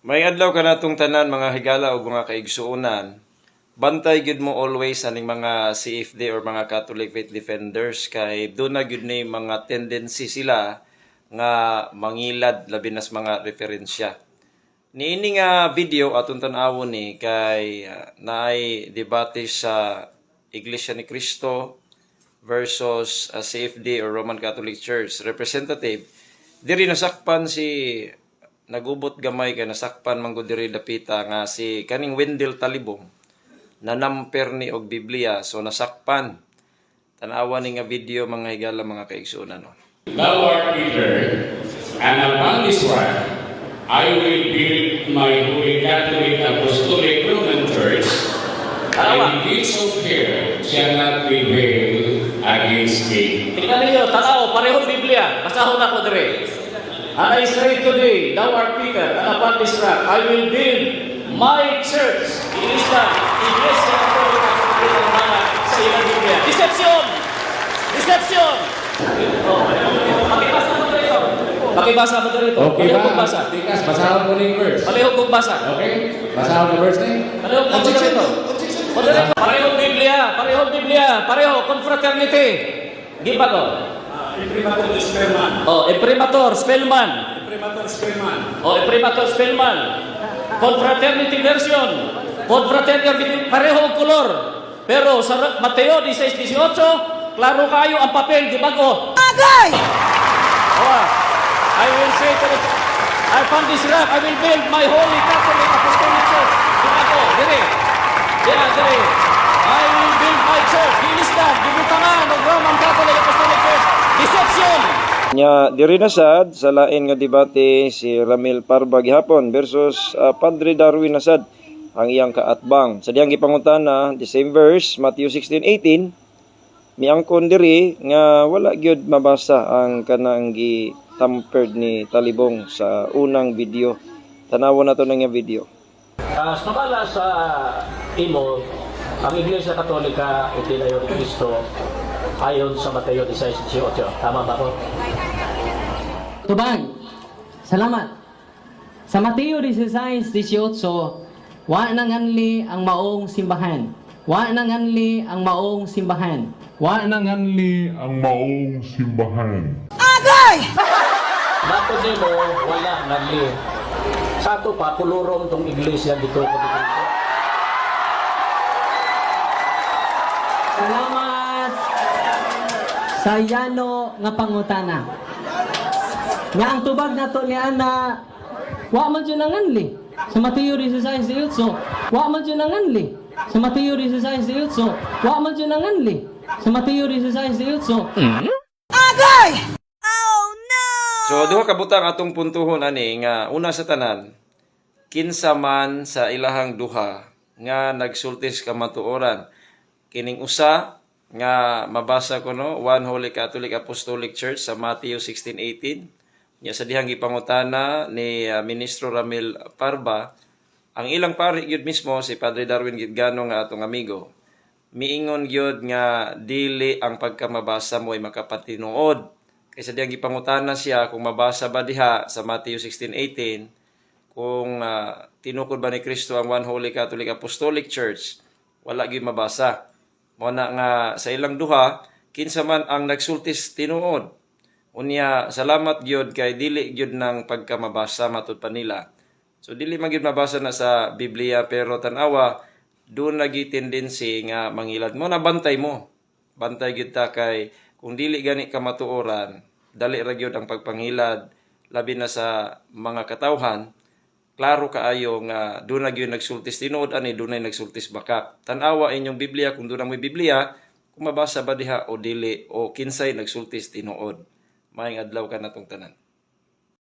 May adlaw ka natong tanan mga higala o mga kaigsuonan. Bantay gyud mo always aning mga CFD or mga Catholic Faith Defenders kay doon na gyud ni mga tendency sila nga mangilad labi nas mga referensya. Niini nga video atong tan-awon ni kay naay debate sa Iglesia ni Cristo versus CFD or Roman Catholic Church representative. Diri nasakpan si nagubot gamay kay nasakpan man gud diri dapita nga si kaning Wendell Talibong nanamper ni og Biblia so nasakpan. Tan-awan ni nga video mga higala mga kaigsuonan no. Thou art Peter, and upon this rock I will build my holy Catholic Apostolic Roman Church, and the gates of hell shall not prevail against it. Tingnan ninyo, tanaw, parehong Biblia. Basahon ako dire. I say today, thou art Peter, and upon this rock I will build my church. Ilista, Iglesia Catholic Romana sa ilang Biblia. Deception! Deception! Pakibasa mo dito. Pakibasa mo dito. Okay Palihog ba? kong basa. Tikas, basahan mo na yung verse. Palihog kong basa. Okay? Basahan mo na verse na yun. Palihog kong dito. Parehong Biblia. Parehong Biblia. Pareho. Confraternity. Di ba ko? Imprimatur Spellman. Imprimatur Spellman. Imprimatur Spellman. Imprimatur Spellman. Confraternity version. Confraternity, pareho ang kolor. Pero sa Mateo 16:18, klaro kayo ang papel, di ba ko? Agay! I will say to the upon this rock, I will build my holy Catholic Apostolic Church. Di ba ko? Dire. Dire. I will build my church. Gilisdan, gibutangan ng Roman Catholic Apostolic Church. Deception! Nya diri na sad sa lain nga debate si Ramil Parba gihapon versus Padre Darwin nasad ang iyang kaatbang. Sa diyang gipangutana the same verse Matthew 16:18 miangkon diri nga wala gyud mabasa ang kanang gi-tampered ni Talibong sa unang video. Tanawon nato na nga video. Samala sa imo, ang Iglesia Katolika itinayo ni Cristo ayon sa Mateo 16:18. Tama ba ko? Tubag, salamat. Sa Mateo 16:18, wa nanganli ang maong simbahan. Wa nanganli ang maong simbahan. Wa nanganli ang maong simbahan. Bakit nimo wala nganli? Sa ato pa kulurong tong iglesia dito ko dito. Salamat sa yano nga pangutana. Nga ang tubag nato ni ana, wa man jud nanganli. Sa Mateo 16:18, wa man jud nanganli. Sa Mateo 16:18, wa man jud nanganli. Sa Mateo 16:18. So duha ka butang atong puntuhon ani nga una sa tanan kinsa man sa ilahang duha nga nagsultis ka matuoran kining usa nga mabasa ko no One Holy Catholic Apostolic Church sa Matthew 16:18 nya sa dihang gipangutana ni Ministro Ramil Parba ang ilang pari gyud mismo si Padre Darwin Gitgano nga atong amigo miingon gyud nga dili ang pagkamabasa mo ay makapatinuod. Kaysa diyang gipangutana siya kung mabasa ba diha sa Matthew 16:18 kung tinukod ba ni Kristo ang One Holy Catholic Apostolic Church, wala gyud mabasa. Mo na nga sa ilang duha kinsa man ang nagsultis tinuod. Unya salamat gyud kay dili gyud nang pagkamabasa matud pa nila. So dili man gyud mabasa na sa Biblia pero tan-awa doon lagi tendency nga mangilad mo na bantay mo. Bantay gyud ta kay kung dili gani ka matuoran, dali ra gyud ang pagpangilad labi na sa mga katawhan. Klaro kaayo nga doon na gyud nagsultis tinuod ani dunay nagsultis bakak. Tan-awa inyong Biblia kung doon may Biblia, kung mabasa ba diha o dili o kinsay nagsultis tinuod. Maayong adlaw ka natong tanan.